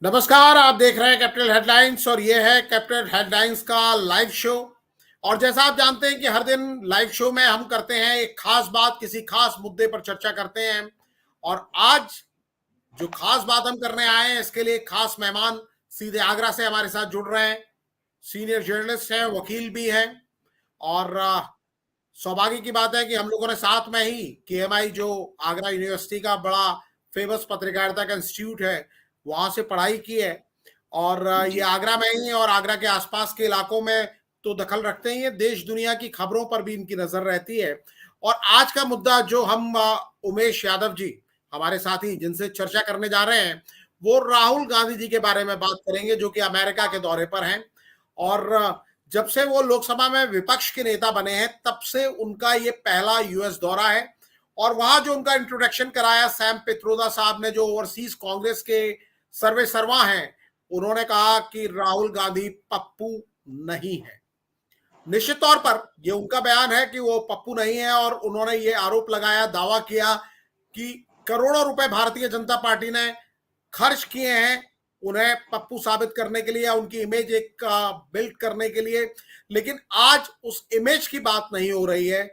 नमस्कार, आप देख रहे हैं कैपिटल हेडलाइंस और ये है कैपिटल हेडलाइंस का लाइव शो। और जैसा आप जानते हैं कि हर दिन लाइव शो में हम करते हैं एक खास बात, किसी खास मुद्दे पर चर्चा करते हैं। और आज जो खास बात हम करने आए हैं, इसके लिए खास मेहमान सीधे आगरा से हमारे साथ जुड़ रहे हैं। सीनियर जर्नलिस्ट हैं, वकील भी हैं। और सौभाग्य की बात है कि हम लोगों ने साथ में ही केएमआई, जो आगरा यूनिवर्सिटी का बड़ा फेमस पत्रकारिता का इंस्टीट्यूट है, वहां से पढ़ाई की है। और ये आगरा में ही और आगरा के आसपास के इलाकों में तो दखल रखते ही हैं, देश दुनिया की खबरों पर भी इनकी नजर रहती है। और आज का मुद्दा जो हम उमेश यादव जी हमारे साथी जिनसे चर्चा करने जा रहे हैं, वो राहुल गांधी जी के बारे में बात करेंगे, जो कि अमेरिका के दौरे पर हैं। और जब से वो लोकसभा में विपक्ष के नेता बने हैं, तब से उनका ये पहला यूएस दौरा है। और वहां जो उनका इंट्रोडक्शन कराया सैम पित्रोदा साहब ने, जो ओवरसीज कांग्रेस के सर्वे सर्वा हैं, उन्होंने कहा कि राहुल गांधी पप्पू नहीं है। निश्चित तौर पर ये उनका बयान है कि वो पप्पू नहीं है। और उन्होंने ये आरोप लगाया, दावा किया कि करोड़ों रुपए भारतीय जनता पार्टी ने खर्च किए हैं उन्हें पप्पू साबित करने के लिए, उनकी इमेज एक बिल्ड करने के लिए। लेकिन आज उस इमेज की बात नहीं हो रही है।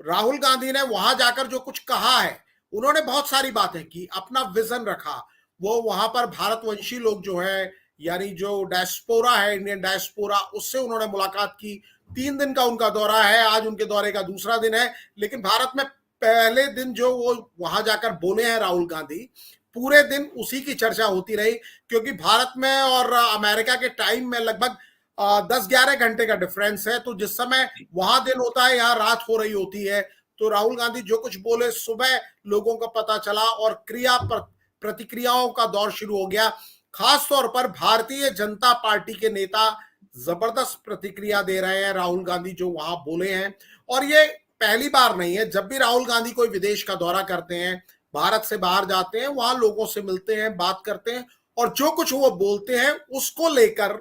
राहुल गांधी ने वहां जाकर जो कुछ कहा है, उन्होंने बहुत सारी बातें की, अपना विजन रखा। वो वहां पर भारतवंशी लोग जो है, यानी जो डायस्पोरा है, इंडियन डायस्पोरा, उससे उन्होंने मुलाकात की। 3 दिन का उनका दौरा है, आज उनके दौरे का दूसरा दिन है। लेकिन भारत में पहले दिन जो वो वहां जाकर बोले हैं राहुल गांधी, पूरे दिन उसी की चर्चा होती रही। क्योंकि भारत में और अमेरिका के टाइम में लगभग 10-11 घंटे का डिफरेंस है। तो जिस समय वहां दिन होता है, यहाँ रात हो रही होती है। तो राहुल गांधी जो कुछ बोले, सुबह लोगों को पता चला और प्रतिक्रियाओं का दौर शुरू हो गया। खास तौर पर भारतीय जनता पार्टी के नेता जबरदस्त प्रतिक्रिया दे रहे हैं राहुल गांधी जो वहां बोले हैं। और ये पहली बार नहीं है। जब भी राहुल गांधी कोई विदेश का दौरा करते हैं, भारत से बाहर जाते हैं, वहां लोगों से मिलते हैं, बात करते हैं, और जो कुछ वो बोलते हैं उसको लेकर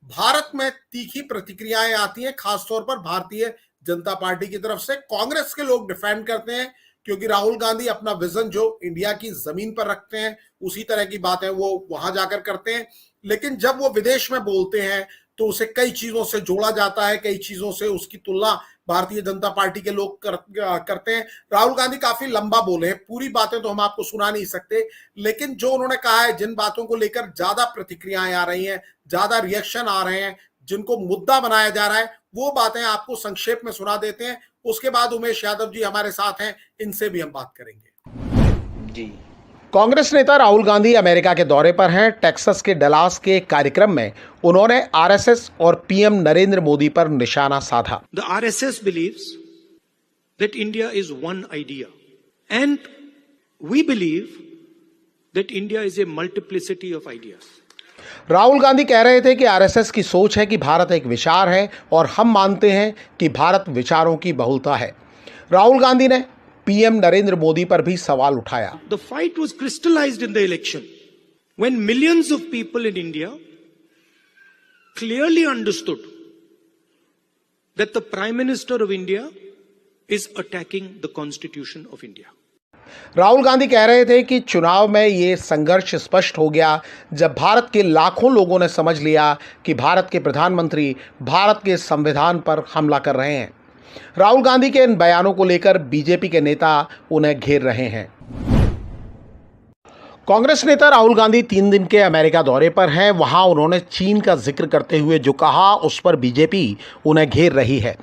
भारत में तीखी प्रतिक्रियाएं आती हैं। खासतौर पर भारतीय जनता पार्टी की तरफ से कांग्रेस के लोग डिफेंड करते हैं, क्योंकि राहुल गांधी अपना विजन जो इंडिया की जमीन पर रखते हैं, उसी तरह की बातें वो वहां जाकर करते हैं। लेकिन जब वो विदेश में बोलते हैं तो उसे कई चीजों से जोड़ा जाता है, कई चीजों से उसकी तुलना भारतीय जनता पार्टी के लोग करते हैं। राहुल गांधी काफी लंबा बोले हैं, पूरी बातें तो हम आपको सुना नहीं सकते। लेकिन जो उन्होंने कहा है, जिन बातों को लेकर ज्यादा प्रतिक्रियाएं आ रही हैं, ज्यादा रिएक्शन आ रहे हैं, जिनको मुद्दा बनाया जा रहा है, वो बातें आपको संक्षेप में सुना देते हैं। उसके बाद उमेश यादव जी हमारे साथ हैं, इनसे भी हम बात करेंगे। जी, कांग्रेस नेता राहुल गांधी अमेरिका के दौरे पर हैं। टेक्सास के डलास के एक कार्यक्रम में उन्होंने आरएसएस और पीएम नरेंद्र मोदी पर निशाना साधा। the RSS believes that India is one idea, and we believe that India is a multiplicity of ideas. Rahul Gandhi कह रहे थे कि आरएसएस की सोच है कि भारत एक विचार है और हम मानते हैं कि भारत विचारों की बहुलता है। राहुल गांधी ने पीएम नरेंद्र मोदी पर भी सवाल उठाया। The fight was crystallized in the election when millions of people in India clearly understood that the Prime Minister of India is attacking the Constitution of India. Rahul Gandhi कह रहे थे कि चुनाव में ये संघर्ष स्पष्ट हो गया जब भारत के लाखों लोगों ने समझ लिया कि भारत के प्रधानमंत्री भारत के संविधान पर हमला कर रहे हैं। राहुल गांधी के इन बयानों को लेकर बीजेपी के नेता उन्हें घेर रहे हैं। कांग्रेस नेता राहुल गांधी 3 दिन के अमेरिका दौरे पर हैं। वहां उन्होंने चीन का जिक्र करते हुए जो कहा, उस पर बीजेपी उन्हें घेर रही है।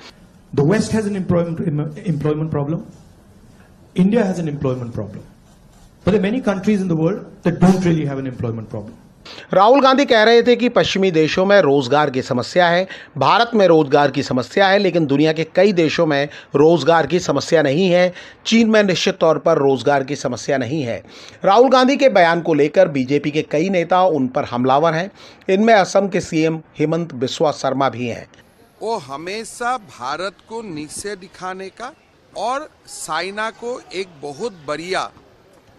The West has an employment problem. India has an employment problem. But there are many countries in the world that don't really have an employment problem. Rahul Gandhi कह रहे थे कि पश्चिमी देशों में रोजगार की समस्या है, भारत में रोजगार की समस्या है, लेकिन दुनिया के कई देशों में रोजगार की समस्या नहीं है। चीन में निश्चित तौर पर रोजगार की समस्या नहीं है। राहुल गांधी के बयान को लेकर बीजेपी के कई नेता उन पर हमलावर हैं। इनमें असम के सीएम हेमंत बिस्वा शर्मा भी हैं। वो हमेशा भारत को नीचे दिखाने का और चाइना को एक बहुत बढ़िया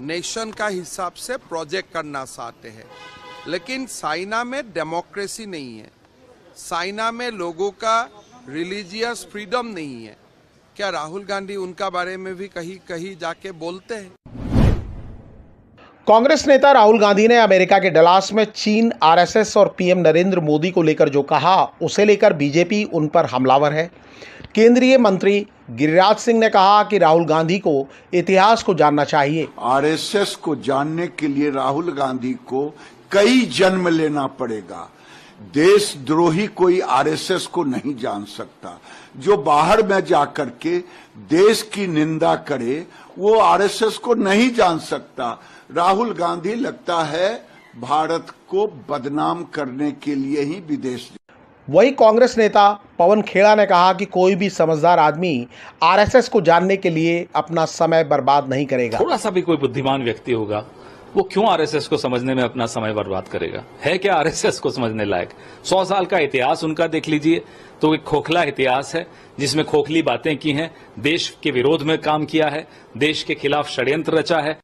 नेशन का हिसाब से प्रोजेक्ट करना चाहते हैं। लेकिन चाइना में डेमोक्रेसी नहीं है, चाइना में लोगों का रिलीजियस फ्रीडम नहीं है। क्या राहुल गांधी उनका बारे में भी कहीं कहीं जाके बोलते हैं? कांग्रेस नेता राहुल गांधी ने अमेरिका के डलास में चीन, आरएसएस और पीएम नरेंद्र मोदी को लेकर जो कहा, उसे लेकर बीजेपी उन पर हमलावर है। केंद्रीय मंत्री गिरिराज सिंह ने कहा कि राहुल गांधी को इतिहास को जानना चाहिए। आरएसएस को जानने के लिए राहुल गांधी को कई जन्म लेना पड़ेगा। देशद्रोही कोई आरएसएस को नहीं जान सकता। जो बाहर में जाकर के देश की निंदा करे वो आरएसएस को नहीं जान सकता। राहुल गांधी लगता है भारत को बदनाम करने के लिए ही विदेश। वही कांग्रेस नेता पवन खेड़ा ने कहा कि कोई भी समझदार आदमी आरएसएस को जानने के लिए अपना समय बर्बाद नहीं करेगा। थोड़ा सा भी कोई बुद्धिमान व्यक्ति होगा वो क्यों आरएसएस को समझने में अपना समय बर्बाद करेगा? है क्या आरएसएस को समझने लायक? 100 साल का इतिहास उनका देख लीजिए तो एक खोखला इतिहास है जिसमें खोखली बातें की हैं, देश के विरोध में काम किया है, देश के खिलाफ षड्यंत्र रचा है।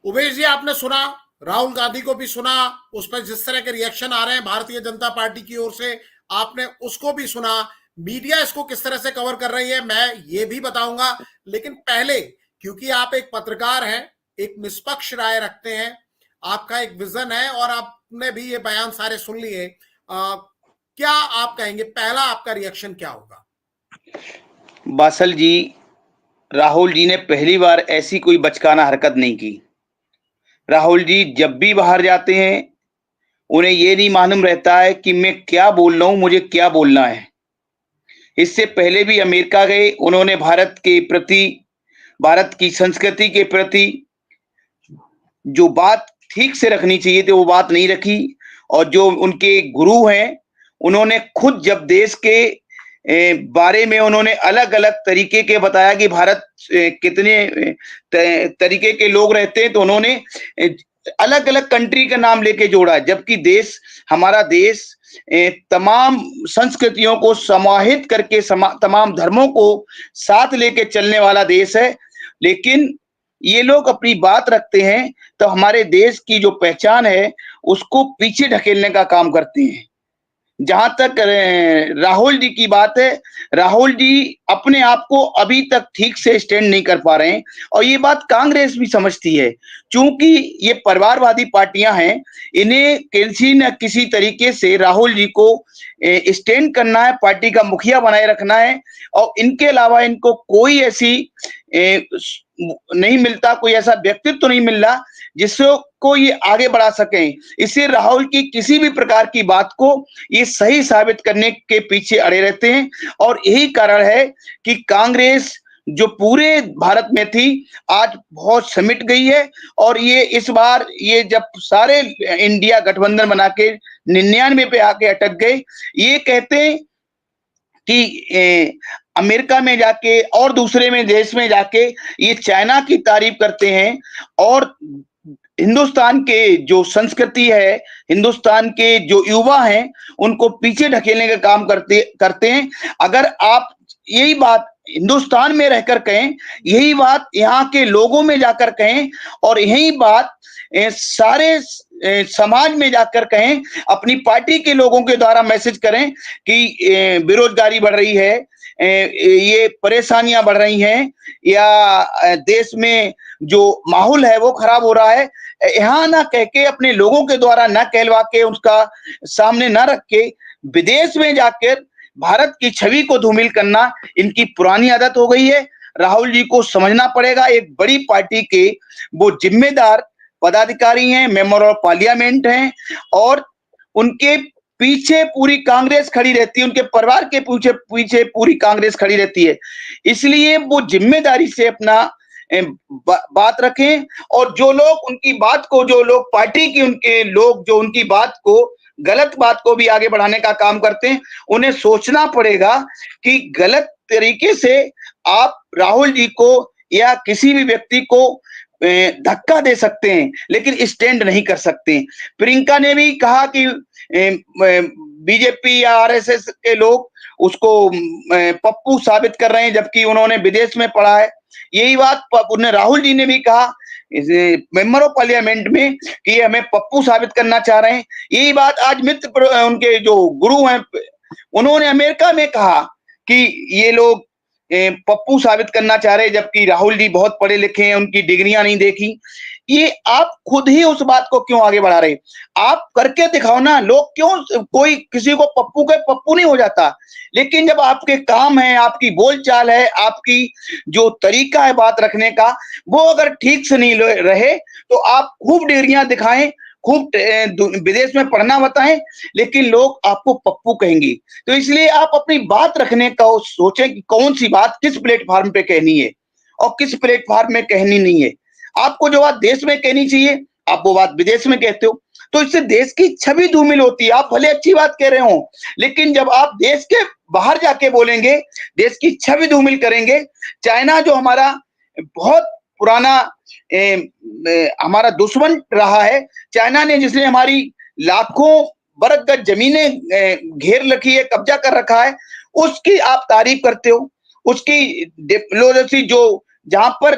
उमेश जी, आपने सुना, राहुल गांधी को भी सुना, उस पर जिस तरह के रिएक्शन आ रहे हैं भारतीय जनता पार्टी की ओर से, आपने उसको भी सुना। मीडिया इसको किस तरह से कवर कर रही है मैं ये भी बताऊंगा, लेकिन पहले, क्योंकि आप एक पत्रकार हैं, एक निष्पक्ष राय रखते हैं, आपका एक विजन है और आपने भी ये बयान सारे सुन लिए, क्या आप कहेंगे, पहला आपका रिएक्शन क्या होगा? बासल जी, राहुल जी ने पहली बार ऐसी कोई बचकाना हरकत नहीं की। राहुल जी जब भी बाहर जाते हैं उन्हें ये नहीं मालूम रहता है कि मैं क्या बोल रहा हूं, मुझे क्या बोलना है। इससे पहले भी अमेरिका गए, उन्होंने भारत के प्रति, भारत की संस्कृति के प्रति जो बात ठीक से रखनी चाहिए थी वो बात नहीं रखी। और जो उनके गुरु हैं उन्होंने खुद जब देश के बारे में उन्होंने अलग अलग तरीके के बताया कि भारत कितने तरीके के लोग रहते हैं, तो उन्होंने अलग अलग कंट्री का नाम लेके जोड़ा, जबकि देश, हमारा देश तमाम संस्कृतियों को समाहित करके तमाम धर्मों को साथ लेके चलने वाला देश है। लेकिन ये लोग अपनी बात रखते हैं तो हमारे देश की जो पहचान है उसको पीछे ढकेलने का काम करते हैं। जहां तक राहुल जी की बात है, राहुल जी अपने आप को अभी तक ठीक से स्टैंड नहीं कर पा रहे हैं और ये बात कांग्रेस भी समझती है। क्योंकि ये परिवारवादी पार्टियां हैं, इन्हें किसी न किसी तरीके से राहुल जी को स्टैंड करना है, पार्टी का मुखिया बनाए रखना है और इनके अलावा इनको कोई ऐसी नहीं मिलता, कोई ऐसा व्यक्तित्व तो नहीं मिल रहा जिसको ये आगे बढ़ा सकें। इससे राहुल की किसी भी प्रकार की बात को ये सही साबित करने के पीछे अड़े रहते हैं और यही कारण है कि कांग्रेस जो पूरे भारत में थी आज बहुत समिट गई है। और ये इस बार ये जब सारे इंडिया गठबंधन बना के 99 पे आके अटक गए, ये कहते हैं कि अमेरिका में जाके और दूसरे में देश में जाके ये चाइना की तारीफ करते हैं और हिंदुस्तान के जो संस्कृति है, हिंदुस्तान के जो युवा हैं उनको पीछे ढकेलने का काम करते हैं। अगर आप यही बात हिंदुस्तान में रहकर कहें, यही बात यहाँ के लोगों में जाकर कहें और यही बात सारे समाज में जाकर कहें, अपनी पार्टी के लोगों के द्वारा मैसेज करें कि बेरोजगारी बढ़ रही है, ये परेशानियां बढ़ रही हैं या देश में जो माहौल है वो खराब हो रहा है, यहाँ ना कह के अपने लोगों के द्वारा ना कहलवा के उसका सामने ना रख के विदेश में जाकर भारत की छवि को धूमिल करना इनकी पुरानी आदत हो गई है। राहुल जी को समझना पड़ेगा, एक बड़ी पार्टी के वो जिम्मेदार पदाधिकारी हैं, मेंबर ऑफ पार्लियामेंट हैं और उनके पीछे पूरी कांग्रेस खड़ी रहती है, उनके परिवार के पीछे पूरी कांग्रेस खड़ी रहती है। इसलिए वो जिम्मेदारी से अपना बात रखें और जो लोग उनकी बात को, जो लोग पार्टी की उनके लोग जो उनकी बात को, गलत बात को भी आगे बढ़ाने का काम करते हैं, उन्हें सोचना पड़ेगा कि गलत तरीके से आप राहुल जी को या किसी भी व्यक्ति को धक्का दे सकते हैं लेकिन स्टैंड नहीं कर सकते। प्रियंका ने भी कहा कि बीजेपी या आरएसएस के लोग उसको पप्पू साबित कर रहे हैं जबकि उन्होंने विदेश में पढ़ा है। यही बात उन्हें राहुल जी ने भी कहा मेंबर ऑफ पार्लियामेंट में कि हमें पप्पू साबित करना चाह रहे हैं। यही बात आज मित्र उनके जो गुरु हैं उन्होंने अमेरिका में कहा कि ये लोग पप्पू साबित करना चाह रहे हैं, जबकि राहुल जी बहुत पढ़े लिखे हैं, उनकी डिग्रियां नहीं देखी। ये आप खुद ही उस बात को क्यों आगे बढ़ा रहे? आप करके दिखाओ ना। लोग क्यों, कोई किसी को पप्पू के पप्पू नहीं हो जाता, लेकिन जब आपके काम है, आपकी बोलचाल है, आपकी जो तरीका है बात रखने का, वो अगर ठीक से नहीं रहे तो आप खूब डिग्रियां दिखाएं, खूब विदेश में पढ़ना बताएं, लेकिन लोग आपको पप्पू कहेंगे। तो इसलिए आप अपनी बात रखने का सोचें कि कौन सी बात किस प्लेटफॉर्म पे कहनी है और किस प्लेटफॉर्म में कहनी नहीं है। आपको जो बात देश में कहनी चाहिए, आप वो बात विदेश में कहते हो, तो इससे देश की छवि धूमिल होती है। आप भले अच्छी बात कह रहे हो, लेकिन जब आप देश के बाहर जाके बोलेंगे, देश की छवि धूमिल करेंगे। चाइना जो हमारा बहुत पुराना हमारा दुश्मन रहा है, चाइना ने जिसने हमारी लाखों वर्ग गज जमीनें घेर रखी है, कब्जा कर रखा है, उसकी आप तारीफ करते हो। उसकी डिप्लोमेसी जो जहां पर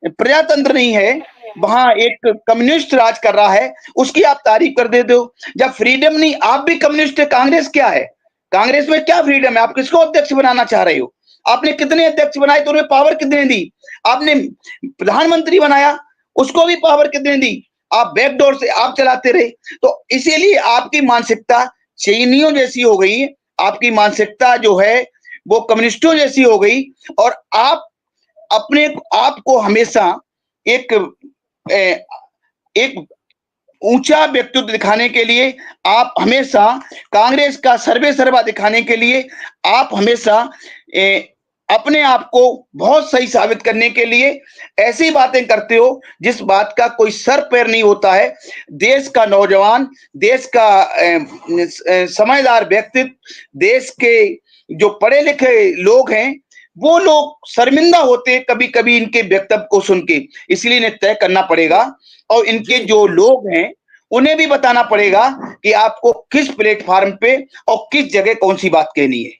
प्रजातंत्र नहीं है, वहां एक कम्युनिस्ट राज कर रहा है, उसकी आप तारीफ कर देते हो। जब फ्रीडम नहीं, आप भी कम्युनिस्ट है, कांग्रेस क्या है? कांग्रेस में क्या फ्रीडम है? आप किसको अध्यक्ष बनाना चाह रहे हो? आपने कितने अध्यक्ष बनाए तो उन्हें पावर कितने दी? आपने प्रधानमंत्री बनाया, उसको भी पावर कितने दी? आप बैकडोर से आप चलाते रहे। तो इसीलिए आपकी मानसिकता चीनियों जैसी हो गई, आपकी मानसिकता जो है वो कम्युनिस्टों जैसी हो गई, और आप अपने आप को हमेशा एक ऊंचा व्यक्तित्व दिखाने के लिए, आप हमेशा कांग्रेस का सर्वे सर्वा दिखाने के लिए, आप हमेशा अपने आप को बहुत सही साबित करने के लिए ऐसी बातें करते हो जिस बात का कोई सर पैर नहीं होता है। देश का नौजवान, देश का समझदार व्यक्तित्व, देश के जो पढ़े लिखे लोग हैं, वो लोग शर्मिंदा होते हैं कभी कभी इनके वक्तव्य को सुन के। इसलिए इन्हें तय करना पड़ेगा, और इनके जो लोग हैं उन्हें भी बताना पड़ेगा कि आपको किस प्लेटफॉर्म पे और किस जगह कौन सी बात कहनी है।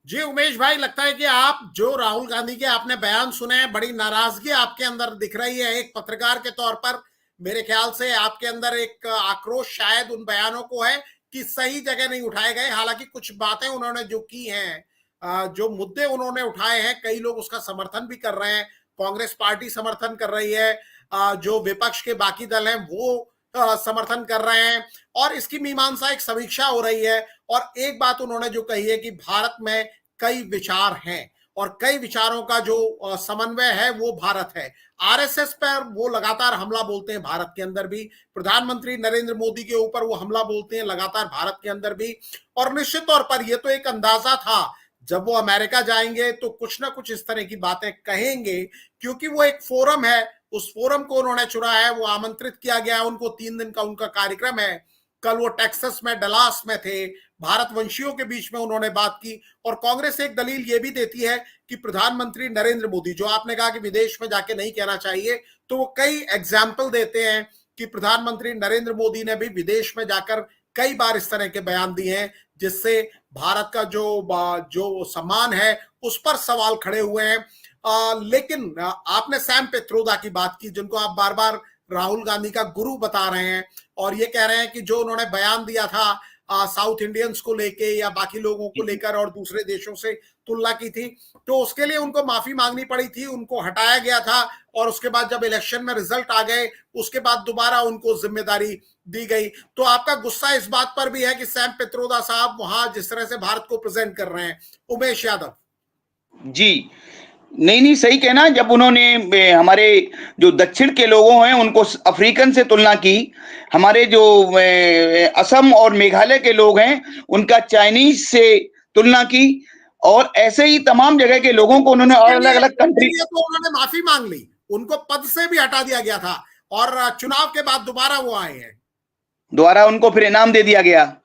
जी उमेश भाई, लगता है कि आप जो राहुल गांधी के आपने बयान सुने हैं, बड़ी नाराजगी आपके अंदर दिख रही है एक पत्रकार के तौर पर। मेरे ख्याल से आपके अंदर एक आक्रोश शायद उन बयानों को है कि सही जगह नहीं उठाए गए। हालांकि कुछ बातें उन्होंने जो की हैं, जो मुद्दे उन्होंने उठाए हैं, कई लोग उसका समर्थन भी कर रहे हैं। कांग्रेस पार्टी समर्थन कर रही है, जो विपक्ष के बाकी दल हैं वो समर्थन कर रहे हैं, और इसकी मीमांसा एक समीक्षा हो रही है। और एक बात उन्होंने जो कही है कि भारत में कई विचार हैं, और कई विचारों का जो समन्वय है वो भारत है। आरएसएस पर वो लगातार हमला बोलते हैं, भारत के अंदर भी। प्रधानमंत्री नरेंद्र मोदी के ऊपर वो हमला बोलते हैं लगातार, भारत के अंदर भी। और निश्चित तौर पर ये तो एक अंदाजा था, जब वो अमेरिका जाएंगे तो कुछ ना कुछ इस तरह की बातें कहेंगे, क्योंकि वो एक फोरम है, उस फोरम को उन्होंने चुना है, वो आमंत्रित किया गया है उनको। 3 दिन का उनका कार्यक्रम है। कल वो टेक्सास में, डलास में थे, भारत वंशियों के बीच में उन्होंने बात की। और कांग्रेस एक दलील ये भी देती है कि प्रधानमंत्री नरेंद्र मोदी, जो आपने कहा कि विदेश में जाके नहीं कहना चाहिए, तो वो कई एग्जाम्पल देते हैं कि प्रधानमंत्री नरेंद्र मोदी ने भी विदेश में जाकर कई बार इस तरह के बयान दिए हैं, जिससे भारत का जो सम्मान है उस पर सवाल खड़े हुए हैं। लेकिन आपने सैम पित्रोदा की बात की, जिनको आप बार बार राहुल गांधी का गुरु बता रहे हैं, और ये कह रहे हैं कि जो उन्होंने बयान दिया था साउथ इंडियंस को लेके या बाकी लोगों को लेकर और दूसरे देशों से तुलना की थी, तो उसके लिए उनको माफी मांगनी पड़ी थी, उनको हटाया गया था। और उसके बाद जब इलेक्शन में रिजल्ट आ गए, उसके बाद दोबारा उनको जिम्मेदारी दी गई। तो आपका गुस्सा इस बात पर भी है कि सैम पित्रोदा साहब वहां जिस तरह से भारत को प्रेजेंट कर रहे हैं। उमेश यादव जी, नहीं सही कहना। जब उन्होंने हमारे जो दक्षिण के लोगों हैं उनको अफ्रीकन से तुलना की, हमारे जो असम और मेघालय के लोग हैं उनका चाइनीज से तुलना की, और ऐसे ही तमाम जगह के लोगों को उन्होंने और अलग अलग कंट्री, तो उन्होंने माफी मांग ली, उनको पद से भी हटा दिया गया था, और चुनाव के बाद दोबारा वो आए हैं, दोबारा उनको फिर इनाम दे दिया गया।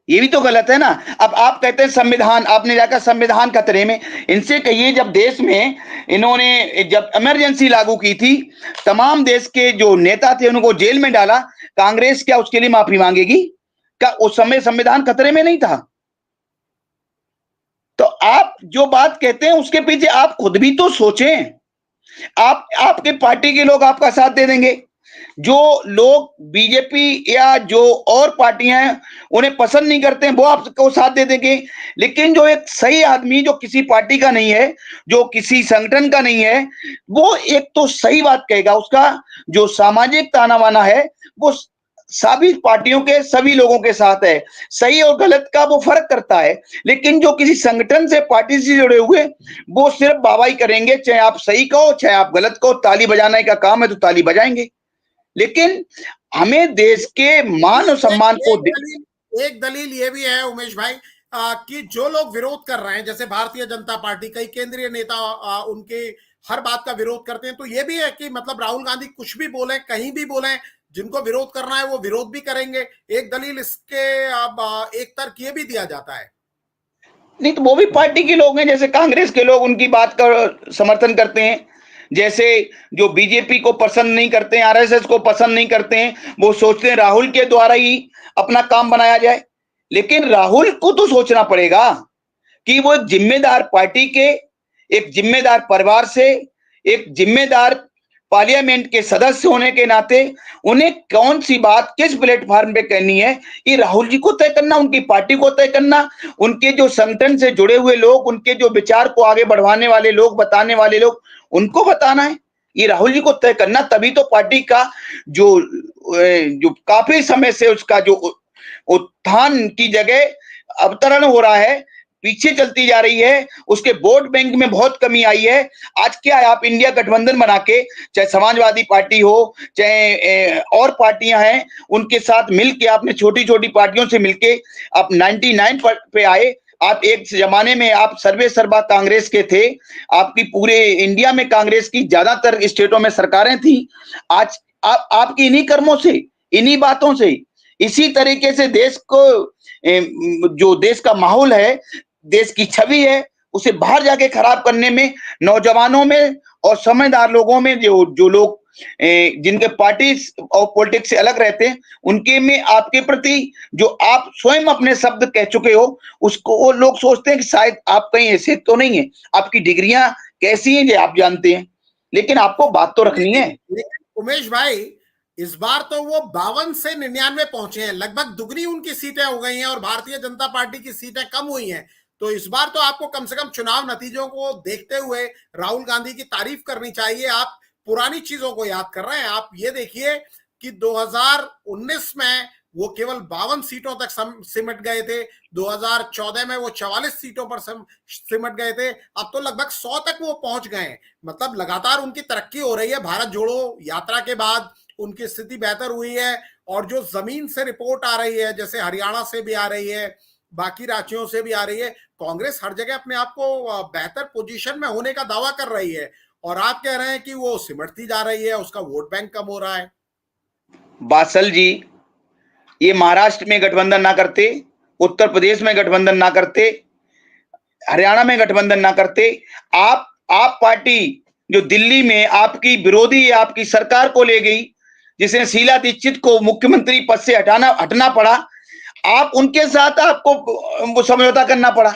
ये भी तो गलत है ना। अब आप कहते हैं संविधान, आपने जाकर संविधान खतरे में, इनसे कहिए जब देश में इन्होंने जब इमरजेंसी लागू की थी, तमाम देश के जो नेता थे उनको जेल में डाला, कांग्रेस क्या उसके लिए माफी मांगेगी? क्या उस समय संविधान खतरे में नहीं था? तो आप जो बात कहते हैं उसके पीछे आप खुद भी तो सोचें। आपके पार्टी के लोग आपका साथ दे देंगे, जो लोग बीजेपी या जो और पार्टियां हैं उन्हें पसंद नहीं करते हैं वो आपको साथ दे देंगे, लेकिन जो एक सही आदमी जो किसी पार्टी का नहीं है, जो किसी संगठन का नहीं है, वो एक तो सही बात कहेगा। उसका जो सामाजिक ताना बाना है वो सभी पार्टियों के सभी लोगों के साथ है। सही और गलत का वो फर्क करता है, लेकिन जो किसी संगठन से पार्टी से जुड़े हुए वो सिर्फ वाहवाही करेंगे, चाहे आप सही कहो चाहे आप गलत कहो। ताली बजाने का काम है तो ताली बजाएंगे, लेकिन हमें देश के मान और सम्मान को एक दलील ये भी है उमेश भाई कि जो लोग विरोध कर रहे हैं, जैसे भारतीय जनता पार्टी, कई केंद्रीय नेता उनके हर बात का विरोध करते हैं, तो ये भी है कि मतलब राहुल गांधी कुछ भी बोले, कहीं भी बोले, जिनको विरोध करना है वो विरोध भी करेंगे। एक दलील इसके अब एक तर्क ये भी दिया जाता है। नहीं तो वो भी पार्टी के लोग हैं, जैसे कांग्रेस के लोग उनकी बात का समर्थन करते हैं, जैसे जो बीजेपी को पसंद नहीं करते हैं, आरएसएस को पसंद नहीं करते हैं, वो सोचते हैं राहुल के द्वारा ही अपना काम बनाया जाए। लेकिन राहुल को तो सोचना पड़ेगा कि वो एक जिम्मेदार पार्टी के, एक जिम्मेदार परिवार से, एक जिम्मेदार पार्लियामेंट के सदस्य होने के नाते उन्हें कौन सी बात किस प्लेटफॉर्म पे कहनी है, ये राहुल जी को तय करना, उनकी पार्टी को तय करना, उनके जो संगठन से जुड़े हुए लोग, उनके जो विचार को आगे बढ़वाने वाले लोग, बताने वाले लोग, उनको बताना है। ये राहुल जी को तय करना, तभी तो पार्टी का जो काफी समय से उसका जो उत्थान की जगह अवतरण हो रहा है, पीछे चलती जा रही है, उसके वोट बैंक में बहुत कमी आई है। आज क्या है, आप इंडिया गठबंधन बना के, चाहे समाजवादी पार्टी हो चाहे और पार्टियां हैं, उनके साथ मिलके आपने छोटी छोटी पार्टियों से मिलके आप 99 पे आए। आप एक जमाने में आप सर्वे सर्वा कांग्रेस के थे, आपकी पूरे इंडिया में कांग्रेस की ज्यादातर स्टेटों में सरकारें थी। आज आपकी इन्हीं कर्मों से, इन्हीं बातों से, इसी तरीके से देश को जो देश का माहौल है, देश की छवि है, उसे बाहर जाके खराब करने में नौजवानों में और समझदार लोगों में, जो लोग जिनके पार्टी और पॉलिटिक्स से अलग रहते हैं, उनके में आपके प्रति जो आप स्वयं अपने शब्द कह चुके हो, उसको वो लोग सोचते हैं कि शायद आप कहीं ऐसे तो नहीं है, आपकी डिग्रियां कैसी हैं ये आप जानते हैं, लेकिन आपको बात तो रखनी है। उमेश भाई, इस बार तो वो 52 से 99 पहुंचे हैं, लगभग दुगनी उनकी सीटें हो गई हैं और भारतीय जनता पार्टी की सीटें कम हुई हैं। तो इस बार तो आपको कम से कम चुनाव नतीजों को देखते हुए राहुल गांधी की तारीफ करनी चाहिए। आप पुरानी चीजों को याद कर रहे हैं। आप ये देखिए कि 2019 में वो केवल 52 सीटों तक सिमट गए थे, 2014 में वो 44 सीटों पर सिमट गए थे, अब तो लगभग 100 तक वो पहुंच गए। मतलब लगातार उनकी तरक्की हो रही है। भारत जोड़ो यात्रा के बाद उनकी स्थिति बेहतर हुई है, और जो जमीन से रिपोर्ट आ रही है, जैसे हरियाणा से भी आ रही है, बाकी राज्यों से भी आ रही है, कांग्रेस हर जगह अपने आप को बेहतर पोजीशन में होने का दावा कर रही है, और आप कह रहे हैं कि वो सिमटती जा रही है, उसका वोट बैंक कम हो रहा है। बादल जी, ये महाराष्ट्र में गठबंधन ना करते, उत्तर प्रदेश में गठबंधन ना करते, हरियाणा में गठबंधन ना करते, आप पार्टी जो दिल्ली में आपकी विरोधी आपकी सरकार को ले गई, जिसने शीला दीक्षित को मुख्यमंत्री पद से हटना पड़ा, आप उनके साथ आपको समझौता करना पड़ा।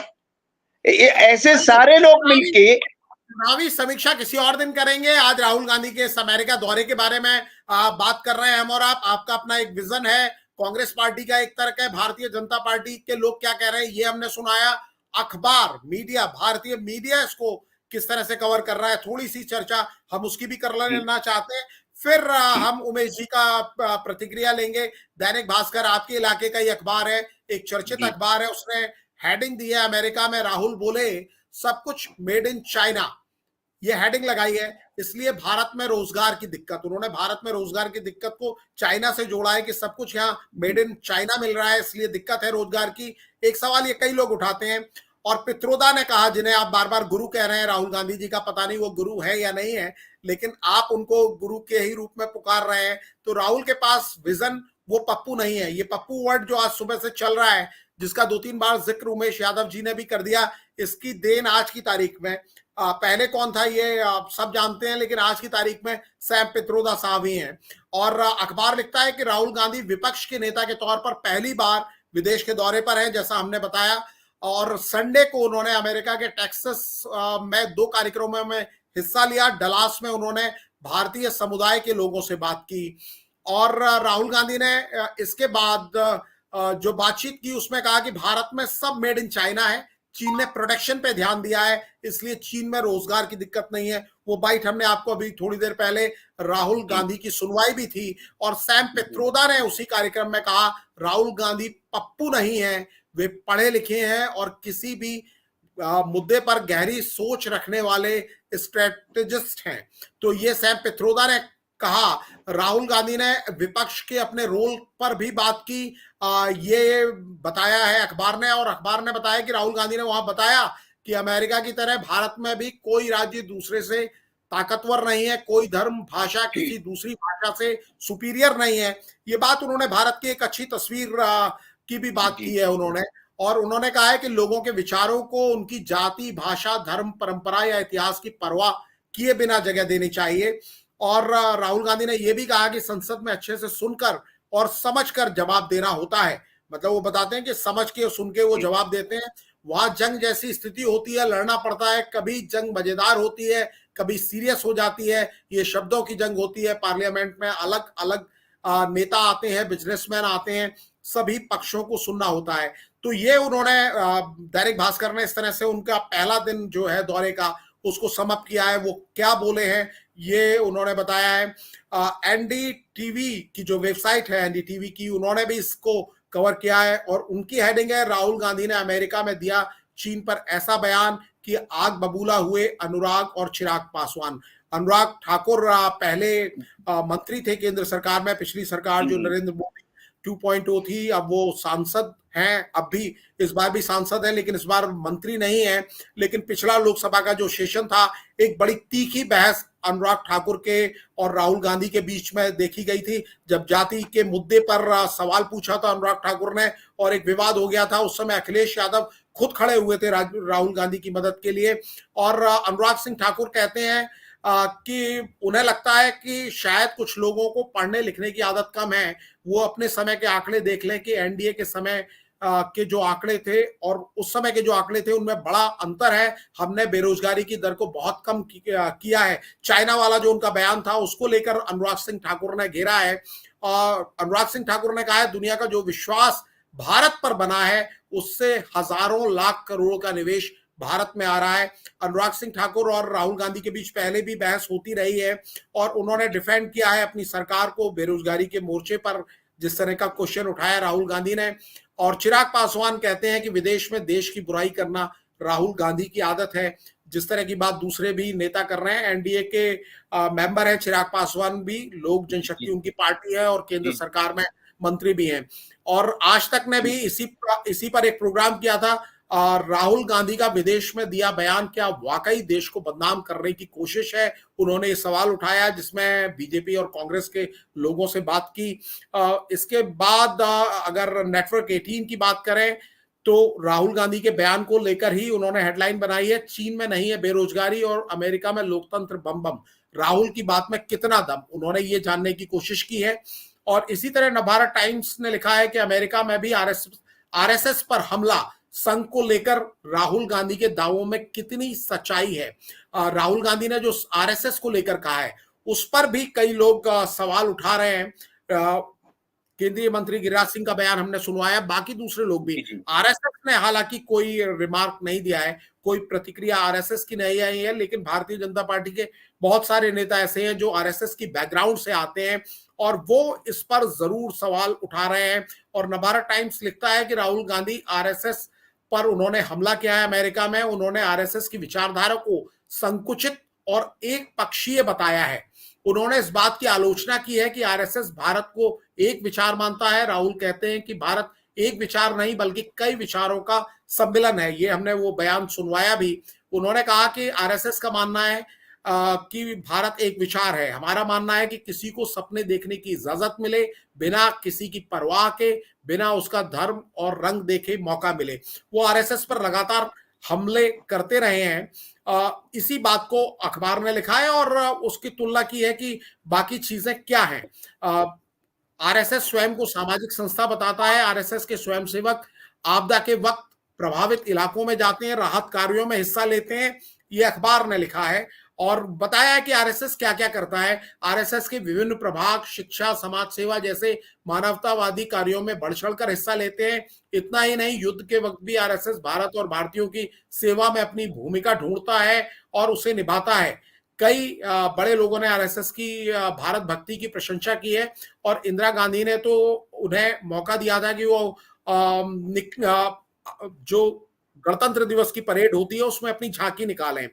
ऐसे सारे लोग मिलके चुनावी समीक्षा किसी और दिन करेंगे। आज राहुल गांधी के अमेरिका दौरे के बारे में बात कर रहे हैं हम और आप। आपका अपना एक विजन है, कांग्रेस पार्टी का एक तर्क है, भारतीय जनता पार्टी के लोग क्या कह रहे हैं ये हमने सुनाया। अखबार, मीडिया, भारतीय मीडिया इसको किस तरह से कवर कर रहा है, थोड़ी सी चर्चा हम उसकी भी कर लेना चाहते हैं। फिर हम उमेश जी का प्रतिक्रिया लेंगे। दैनिक भास्कर आपके इलाके का ही अखबार है, एक चर्चित अखबार है, उसने हेडिंग दी है, अमेरिका में राहुल बोले सब कुछ मेड इन चाइना, ये हेडिंग लगाई है। इसलिए भारत में रोजगार की दिक्कत, उन्होंने भारत में रोजगार की दिक्कत को चाइना से जोड़ा है कि सब कुछ यहाँ मेड इन चाइना मिल रहा है, इसलिए दिक्कत है रोजगार की। एक सवाल ये कई लोग उठाते हैं, और पित्रोदा ने कहा, जिन्हें आप बार बार गुरु कह रहे हैं राहुल गांधी जी का, पता नहीं वो गुरु है या नहीं है, लेकिन आप उनको गुरु के ही रूप में पुकार रहे हैं। तो राहुल के पास विजन वो पप्पू नहीं है। ये पप्पू वर्ड जो आज सुबह से चल रहा है, जिसका 2-3 बार जिक्र उमेश यादव जी ने भी कर दिया, इसकी देन आज की तारीख में, पहले कौन था ये सब जानते हैं, लेकिन आज की तारीख में सैम पित्रोदा साहब ही हैं। और अखबार लिखता है कि राहुल गांधी विपक्ष के नेता के तौर पर पहली बार विदेश के दौरे पर है, जैसा हमने बताया। और संडे को उन्होंने अमेरिका के टेक्सास में 2 कार्यक्रमों में हिस्सा लिया। डलास में उन्होंने भारतीय समुदाय के लोगों से बात की। और राहुल गांधी ने इसके बाद जो बातचीत की उसमें कहा कि भारत में सब मेड इन चाइना है, चीन ने प्रोडक्शन पे ध्यान दिया है, इसलिए चीन में रोजगार की दिक्कत नहीं है। वो बाइट हमने आपको अभी थोड़ी देर पहले राहुल गांधी की सुनवाई भी थी। और सैम पित्रोदा ने उसी कार्यक्रम में कहा राहुल गांधी पप्पू नहीं है, वे पढ़े लिखे हैं और किसी भी मुद्दे पर गहरी सोच रखने वाले स्ट्रेटेजिस्ट हैं। तो ये सैम पित्रोदा ने कहा। राहुल गांधी ने विपक्ष के अपने रोल पर भी बात की। ये बताया है अखबार ने, और अखबार ने बताया कि राहुल गांधी ने वहां बताया कि अमेरिका की तरह भारत में भी कोई राज्य दूसरे से ताकतवर नहीं है, कोई धर्म भाषा किसी दूसरी भाषा से सुपीरियर नहीं है। ये बात उन्होंने भारत की एक अच्छी तस्वीर की भी बात की है उन्होंने। और उन्होंने कहा है कि लोगों के विचारों को उनकी जाति, भाषा, धर्म, परंपरा या इतिहास की परवाह किए बिना जगह देनी चाहिए। और राहुल गांधी ने यह भी कहा कि संसद में अच्छे से सुनकर और समझकर जवाब देना होता है। मतलब वो बताते हैं कि समझ के और सुन के वो जवाब देते हैं। वहां जंग जैसी स्थिति होती है, लड़ना पड़ता है, कभी जंग मजेदार होती है, कभी सीरियस हो जाती है, ये शब्दों की जंग होती है। पार्लियामेंट में अलग अलग नेता आते हैं, बिजनेसमैन आते हैं, सभी पक्षों को सुनना होता है। तो ये उन्होंने दैनिक भास्कर ने इस तरह से उनका पहला दिन जो है दौरे का उसको समअप किया है। वो क्या बोले हैं ये उन्होंने बताया है। एनडीटीवी की जो वेबसाइट है एनडीटीवी की, उन्होंने भी इसको कवर किया है और उनकी हेडिंग है राहुल गांधी ने अमेरिका में दिया चीन पर ऐसा बयान कि आग बबूला हुए अनुराग और चिराग पासवान। अनुराग ठाकुर पहले मंत्री थे केंद्र सरकार में, पिछली सरकार जो नरेंद्र मोदी 2.0 थी, अब वो सांसद हैं, अब भी इस बार भी सांसद हैं, लेकिन इस बार मंत्री नहीं है। लेकिन पिछला लोकसभा का जो सेशन था, एक बड़ी तीखी बहस अनुराग ठाकुर के और राहुल गांधी के बीच में देखी गई थी। जब जाति के मुद्दे पर सवाल पूछा था अनुराग ठाकुर ने और एक विवाद हो गया था, उस समय अखिलेश यादव खुद खड़े हुए थे राहुल गांधी की मदद के लिए। और अनुराग सिंह ठाकुर कहते हैं कि उन्हें लगता है कि शायद कुछ लोगों को पढ़ने लिखने की आदत कम है, वो अपने समय के आंकड़े देख लें कि एनडीए के समय के जो आंकड़े थे और उस समय के जो आंकड़े थे उनमें बड़ा अंतर है। हमने बेरोजगारी की दर को बहुत कम किया है। चाइना वाला जो उनका बयान था उसको लेकर अनुराग सिंह ठाकुर ने घेरा है। और अनुराग सिंह ठाकुर ने कहा है दुनिया का जो विश्वास भारत पर बना है उससे हजारों लाख करोड़ों का निवेश भारत में आ रहा है। अनुराग सिंह ठाकुर और राहुल गांधी के बीच पहले भी बहस होती रही है और उन्होंने डिफेंड किया है अपनी सरकार को बेरोजगारी के मोर्चे पर, जिस तरह का क्वेश्चन उठाया राहुल गांधी ने। और चिराग पासवान कहते हैं कि विदेश में देश की बुराई करना राहुल गांधी की आदत है। जिस तरह की बात दूसरे भी नेता कर रहे हैं, एनडीए के मेंबर है चिराग पासवान भी, लोक जनशक्ति उनकी पार्टी है और केंद्र सरकार में मंत्री भी हैं। और आज तक ने भी इसी पर एक प्रोग्राम किया था। राहुल गांधी का विदेश में दिया बयान क्या वाकई देश को बदनाम करने की कोशिश है, उन्होंने ये सवाल उठाया, जिसमें बीजेपी और कांग्रेस के लोगों से बात की। इसके बाद अगर नेटवर्क 18 की बात करें तो राहुल गांधी के बयान को लेकर ही उन्होंने हेडलाइन बनाई है, चीन में नहीं है बेरोजगारी और अमेरिका में लोकतंत्र बम बम। राहुल की बात में कितना दम, उन्होंने ये जानने की कोशिश की है। और इसी तरह नवभारत टाइम्स ने लिखा है कि अमेरिका में भी आरएसएस पर हमला, संघ को लेकर राहुल गांधी के दावों में कितनी सच्चाई है। राहुल गांधी ने जो आरएसएस को लेकर कहा है उस पर भी कई लोग सवाल उठा रहे हैं। केंद्रीय मंत्री गिरिराज सिंह का बयान हमने सुनवाया, बाकी दूसरे लोग भी। आरएसएस ने हालांकि कोई रिमार्क नहीं दिया है, कोई प्रतिक्रिया आरएसएस की नहीं आई है, लेकिन भारतीय जनता पार्टी के बहुत सारे नेता ऐसे हैं जो आरएसएस की बैकग्राउंड से आते हैं और वो इस पर जरूर सवाल उठा रहे हैं। और नवभारत टाइम्स लिखता है कि राहुल गांधी आरएसएस पर उन्होंने हमला किया है अमेरिका में, उन्होंने आरएसएस की विचारधारा को संकुचित और एक पक्षीय बताया है। उन्होंने इस बात की आलोचना की है कि आरएसएस भारत को एक विचार मानता है। राहुल कहते हैं कि भारत एक विचार नहीं बल्कि कई विचारों का सम्मिलन है। ये हमने वो बयान सुनवाया भी। उन्होंने कहा कि आरएसएस का मानना है कि भारत एक विचार है, हमारा मानना है कि किसी को सपने देखने की इजाजत मिले, बिना किसी की परवाह के, बिना उसका धर्म और रंग देखे मौका मिले। वो आरएसएस पर लगातार हमले करते रहे हैं। इसी बात को अखबार ने लिखा है और उसकी तुलना की है कि बाकी चीजें क्या हैं। आरएसएस स्वयं को सामाजिक संस्था बताता है। आरएसएस के स्वयंसेवक आपदा के वक्त प्रभावित इलाकों में जाते हैं, राहत कार्यों में हिस्सा लेते हैं, ये अखबार ने लिखा है। और बताया कि आरएसएस क्या क्या करता है। आरएसएस के विभिन्न प्रभाग शिक्षा, समाज सेवा जैसे मानवतावादी कार्यों में बढ़ चढ़कर हिस्सा लेते हैं। इतना ही नहीं, युद्ध के वक्त भी आरएसएस भारत और भारतीयों की सेवा में अपनी भूमिका ढूंढता है और उसे निभाता है। कई बड़े लोगों ने आरएसएस की भारत भक्ति की प्रशंसा की है और इंदिरा गांधी ने तो उन्हें मौका दिया था कि वो जो गणतंत्र दिवस की परेड होती है उसमें अपनी झांकी निकालें।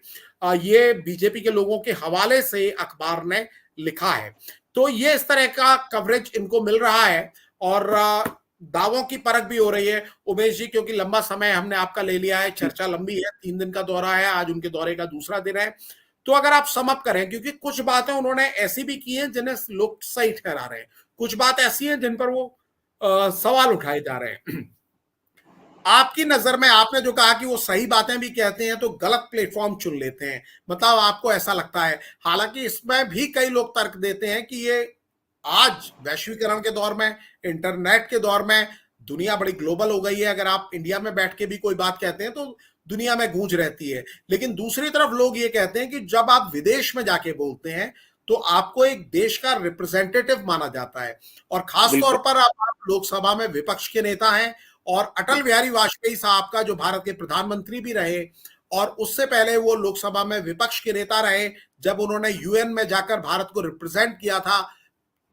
ये बीजेपी के लोगों के हवाले से अखबार ने लिखा है। तो ये इस तरह का कवरेज इनको मिल रहा है और दावों की परख भी हो रही है। उमेश जी, क्योंकि लंबा समय हमने आपका ले लिया है, चर्चा लंबी है, 3 दिन का दौरा है, आज उनके दौरे का दूसरा दिन है, तो अगर आप सम अप करें, क्योंकि कुछ बातें उन्होंने ऐसी भी की हैं जिन्हें लोग सही ठहरा रहे हैं, कुछ बात ऐसी हैं जिन पर वो सवाल उठाए जा रहे हैं। आपकी नजर में आपने जो कहा कि वो सही बातें भी कहते हैं तो गलत प्लेटफॉर्म चुन लेते हैं, मतलब आपको ऐसा लगता है? हालांकि इसमें भी कई लोग तर्क देते हैं कि ये आज वैश्वीकरण के दौर में, इंटरनेट के दौर में दुनिया बड़ी ग्लोबल हो गई है। अगर आप इंडिया में बैठ के भी कोई बात कहते हैं तो दुनिया में गूंज रहती है। लेकिन दूसरी तरफ लोग ये कहते हैं कि जब आप विदेश में जाके बोलते हैं तो आपको एक देश का रिप्रेजेंटेटिव माना जाता है, और खासतौर पर आप लोकसभा में विपक्ष के नेता हैं और अटल बिहारी वाजपेयी साहब का, जो भारत के प्रधानमंत्री भी रहे और उससे पहले वो लोकसभा में विपक्ष के नेता रहे, जब उन्होंने यूएन में जाकर भारत को रिप्रेजेंट किया था,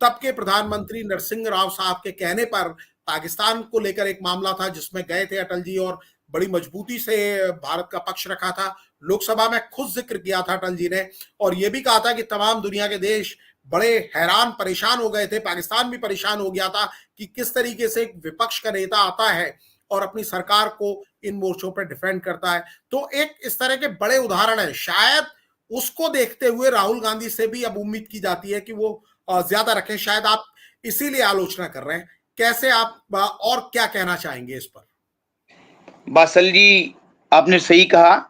तब के प्रधानमंत्री नरसिंह राव साहब के कहने पर पाकिस्तान को लेकर एक मामला था जिसमें गए थे अटल जी और बड़ी मजबूती से भारत का पक्ष रखा था। लोकसभा में खुद जिक्र किया था अटल जी ने और यह भी कहा था कि तमाम दुनिया के देश बड़े हैरान परेशान हो गए थे, पाकिस्तान भी परेशान हो गया था कि किस तरीके से एक विपक्ष का नेता आता है और अपनी सरकार को इन मोर्चों पर डिफेंड करता है। तो एक इस तरह के बड़े उदाहरण है। शायद उसको देखते हुए राहुल गांधी से भी अब उम्मीद की जाती है कि वो ज्यादा रखें, शायद आप इसीलिए आलोचना कर रहे हैं। कैसे आप और क्या कहना चाहेंगे इस पर? बासल जी, आपने सही कहा।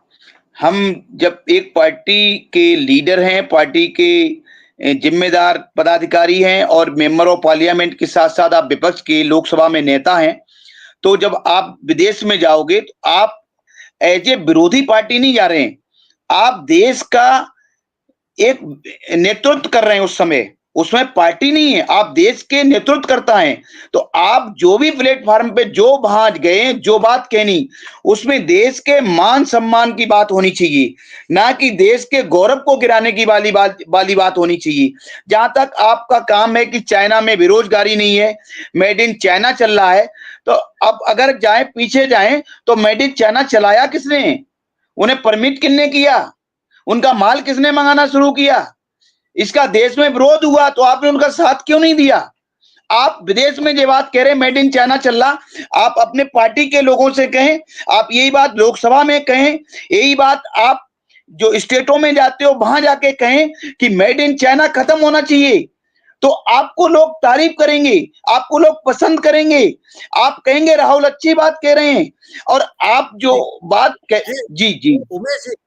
हम जब एक पार्टी के लीडर हैं, पार्टी के जिम्मेदार पदाधिकारी हैं और मेंबर ऑफ पार्लियामेंट के साथ साथ आप विपक्ष के लोकसभा में नेता हैं, तो जब आप विदेश में जाओगे तो आप एज ए विरोधी पार्टी नहीं जा रहे हैं, आप देश का एक नेतृत्व कर रहे हैं। उस समय उसमें पार्टी नहीं है, आप देश के नेतृत्व करता है। तो आप जो भी प्लेटफॉर्म पे जो वहां गए, जो बात कहनी, उसमें देश के मान सम्मान की बात होनी चाहिए, ना कि देश के गौरव को गिराने की वाली बात होनी चाहिए। जहां तक आपका काम है कि चाइना में बेरोजगारी नहीं है, मेड इन चाइना चल रहा है, तो अब अगर जाए पीछे जाएं तो मेड इन चाइना चलाया किसने? उन्हें परमिट किसने किया? उनका माल किसने मंगाना शुरू किया? इसका देश में विरोध हुआ तो आपने उनका साथ क्यों नहीं दिया? आप विदेश में जो बात कह रहे हैं मेड इन चाइना चल रहा, आप अपने पार्टी के लोगों से कहें, आप यही बात लोकसभा में कहें, यही बात आप जो स्टेटों में जाते हो वहां जाके कहें कि मेड इन चाइना खत्म होना चाहिए, तो आपको लोग तारीफ करेंगे, आपको लोग पसंद करेंगे, आप कहेंगे राहुल अच्छी बात कह रहे हैं। और आप जो बात जी जी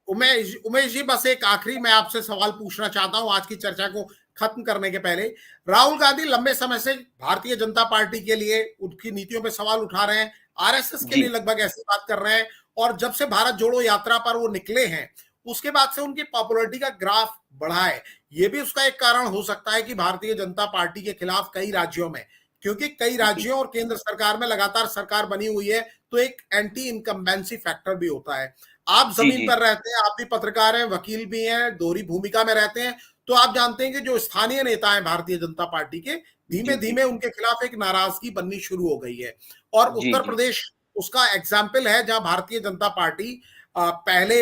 उमेश जी, बस एक आखिरी मैं आपसे सवाल पूछना चाहता हूं आज की चर्चा को खत्म करने के पहले। राहुल गांधी लंबे समय से भारतीय जनता पार्टी के लिए, उनकी नीतियों पे सवाल उठा रहे हैं, आरएसएस के लिए लगभग ऐसी बात कर रहे हैं, और जब से भारत जोड़ो यात्रा पर वो निकले हैं उसके बाद से उनकी पॉपुलैरिटी का ग्राफ बढ़ा है। ये भी उसका एक कारण हो सकता है कि भारतीय जनता पार्टी के खिलाफ कई राज्यों में, क्योंकि कई राज्यों और केंद्र सरकार में लगातार सरकार बनी हुई है, तो एक एंटी इनकम्बेंसी फैक्टर भी होता है। आप जमीन पर रहते हैं, आप भी पत्रकार हैं, वकील भी हैं, दोहरी भूमिका में रहते हैं, तो आप जानते हैं कि जो स्थानीय नेता हैं भारतीय जनता पार्टी के, धीमे धीमे उनके खिलाफ एक नाराजगी बननी शुरू हो गई है। और उत्तर प्रदेश उसका एग्जाम्पल है, जहां भारतीय जनता पार्टी पहले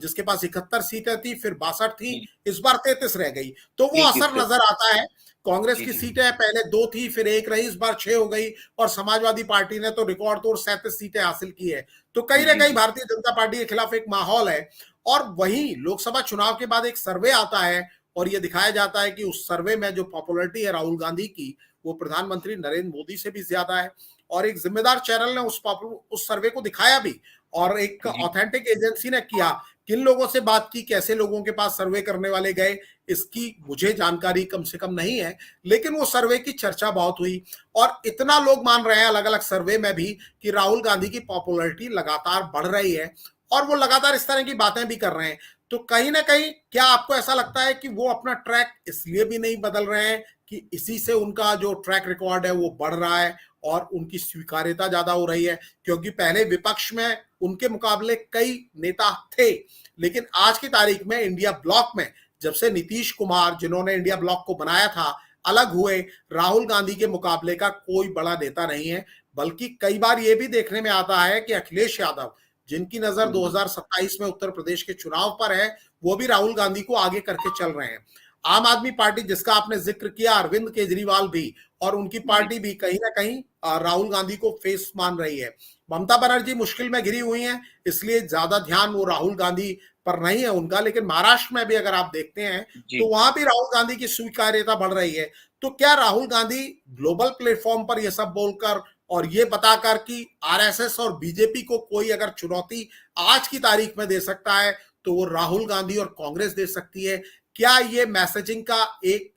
जिसके पास 71 सीटें थी, फिर 62 थी, इस बार 33 रह गई, तो वो असर नजर आता है। कांग्रेस की सीटें पहले 2 थी, फिर 1 रही, इस बार 6 हो गई, और समाजवादी पार्टी ने तो रिकॉर्ड तोड़ 37 सीटें हासिल की है। तो कहीं ना कहीं भारतीय जनता पार्टी के खिलाफ एक माहौल है। और वहीं लोकसभा चुनाव के बाद एक सर्वे आता है और यह दिखाया जाता है कि उस सर्वे में जो पॉपुलैरिटी है राहुल गांधी की, वो प्रधानमंत्री नरेंद्र मोदी से भी ज्यादा है। और एक जिम्मेदार चैनल ने उस सर्वे को दिखाया भी, और एक ऑथेंटिक एजेंसी ने किया। किन लोगों से बात की, कैसे लोगों के पास सर्वे करने वाले गए, इसकी मुझे जानकारी कम से कम नहीं है, लेकिन वो सर्वे की चर्चा बहुत हुई और इतना लोग मान रहे हैं अलग अलग सर्वे में भी कि राहुल गांधी की पॉपुलैरिटी लगातार बढ़ रही है और वो लगातार इस तरह की बातें भी कर रहे हैं। तो कहीं ना कहीं क्या आपको ऐसा लगता है कि वो अपना ट्रैक इसलिए भी नहीं बदल रहे हैं कि इसी से उनका जो ट्रैक रिकॉर्ड है वो बढ़ रहा है और उनकी स्वीकार्यता ज्यादा हो रही है? क्योंकि पहले विपक्ष में उनके मुकाबले कई नेता थे, लेकिन आज की तारीख में इंडिया ब्लॉक में जब से नीतीश कुमार, जिन्होंने इंडिया ब्लॉक को बनाया था, अलग हुए, राहुल गांधी के मुकाबले का कोई बड़ा नेता नहीं है। बल्कि कई बार ये भी देखने में आता है कि अखिलेश यादव, जिनकी नजर 2027 में उत्तर प्रदेश के चुनाव पर है, वो भी राहुल गांधी को आगे करके चल रहे हैं। आम आदमी पार्टी, जिसका आपने जिक्र किया, अरविंद केजरीवाल भी और उनकी पार्टी भी कहीं ना कहीं राहुल गांधी को फेस मान रही है। ममता बनर्जी मुश्किल में घिरी हुई हैं, इसलिए ज्यादा ध्यान वो राहुल गांधी पर नहीं है उनका। लेकिन महाराष्ट्र में भी अगर आप देखते हैं तो वहां भी राहुल गांधी की स्वीकार्यता बढ़ रही है। तो क्या राहुल गांधी ग्लोबल प्लेटफॉर्म पर यह सब बोलकर और ये बताकर कि आरएसएस और बीजेपी को कोई अगर चुनौती आज की तारीख में दे सकता है तो वो राहुल गांधी और कांग्रेस दे सकती है? क्या ये मैसेजिंग का एक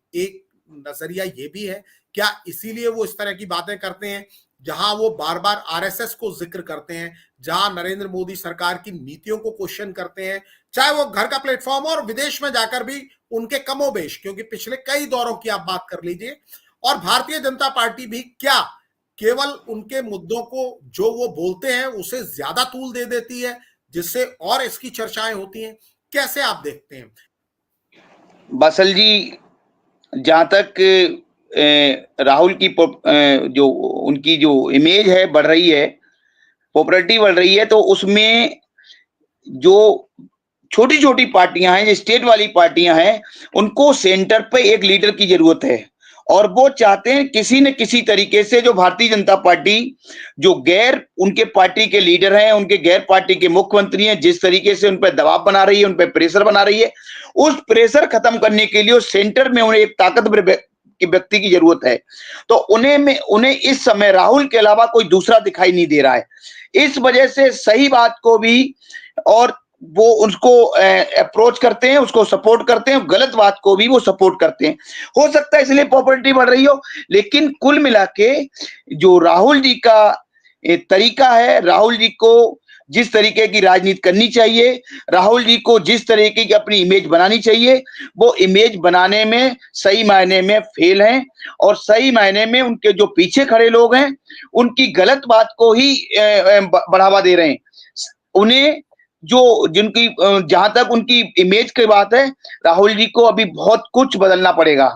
नजरिया ये भी है? क्या इसीलिए वो इस तरह की बातें करते हैं, जहां वो बार बार आरएसएस को जिक्र करते हैं, जहां नरेंद्र मोदी सरकार की नीतियों को क्वेश्चन करते हैं, चाहे वो घर का प्लेटफॉर्म और विदेश में जाकर भी उनके कमोबेश, क्योंकि पिछले कई दौरों की आप बात कर लीजिए, और भारतीय जनता पार्टी भी क्या केवल उनके मुद्दों को जो वो बोलते हैं उसे ज्यादा तूल दे देती है, जिससे और इसकी चर्चाएं होती हैं? कैसे आप देखते हैं? बासल जी, जहां तक राहुल की जो उनकी जो इमेज है बढ़ रही है, पॉपुलैरिटी बढ़ रही है, तो उसमें जो छोटी-छोटी पार्टियां हैं, जो स्टेट वाली पार्टियां हैं, उनको सेंटर पे एक लीडर की जरूरत है। और वो चाहते हैं किसी न किसी तरीके से जो भारतीय जनता पार्टी, जो गैर उनके पार्टी के लीडर हैं, उनके गैर पार्टी के मुख्यमंत्री हैं, जिस तरीके से उन पर दबाव बना रही है, उन पर प्रेशर बना रही है, उस प्रेशर खत्म करने के लिए उस सेंटर में उन्हें एक ताकतवर व्यक्ति की जरूरत है। तो उन्हें इस समय राहुल के अलावा कोई दूसरा दिखाई नहीं दे रहा है। इस वजह से सही बात को भी और वो उसको अप्रोच करते हैं, उसको सपोर्ट करते हैं, गलत बात को भी वो सपोर्ट करते हैं। हो सकता है इसलिए पॉपुलैरिटी बढ़ रही हो, लेकिन कुल मिला के जो राहुल जी का तरीका है, राहुल जी को जिस तरीके की राजनीति करनी चाहिए, राहुल जी को जिस तरीके की अपनी इमेज बनानी चाहिए, वो इमेज बनाने में सही मायने में फेल हैं, और सही मायने में उनके जो पीछे खड़े लोग हैं, उनकी गलत बात को ही बढ़ावा दे रहे हैं। उन्हें जिनकी जहां तक उनकी इमेज की बात है, राहुल जी को अभी बहुत कुछ बदलना पड़ेगा।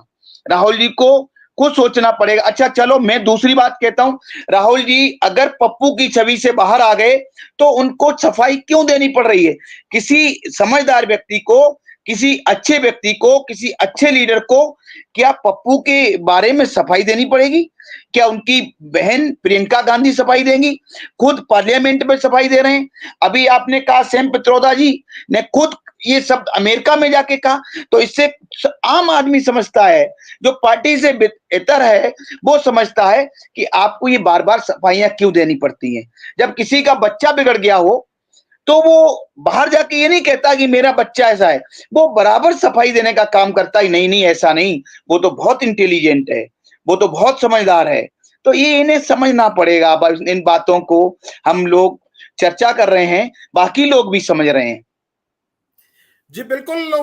राहुल जी को कुछ सोचना पड़ेगा। अच्छा चलो, मैं दूसरी बात कहता हूं, राहुल जी अगर पप्पू की छवि से बाहर आ गए तो उनको सफाई क्यों देनी पड़ रही है? किसी समझदार व्यक्ति को, किसी अच्छे व्यक्ति को, किसी अच्छे लीडर को क्या पप्पू के बारे में सफाई देनी पड़ेगी? क्या उनकी बहन प्रियंका गांधी सफाई देंगी? खुद पार्लियामेंट में सफाई दे रहे हैं। अभी आपने कहा सैम पित्रोदा जी ने खुद ये शब्द अमेरिका में जाके कहा। तो इससे आम आदमी समझता है, जो पार्टी से बेहतर है, वो समझता है कि आपको ये बार बार सफाइयां क्यों देनी पड़ती हैं। जब किसी का बच्चा बिगड़ गया हो तो वो बाहर जाके ये नहीं कहता कि मेरा बच्चा ऐसा है, वो बराबर सफाई देने का काम करता है। नहीं ऐसा नहीं, वो तो बहुत इंटेलिजेंट है, वो तो बहुत समझदार है। तो ये इन्हें समझना पड़ेगा। इन बातों को हम लोग चर्चा कर रहे हैं, बाकी लोग भी समझ रहे हैं। जी बिल्कुल।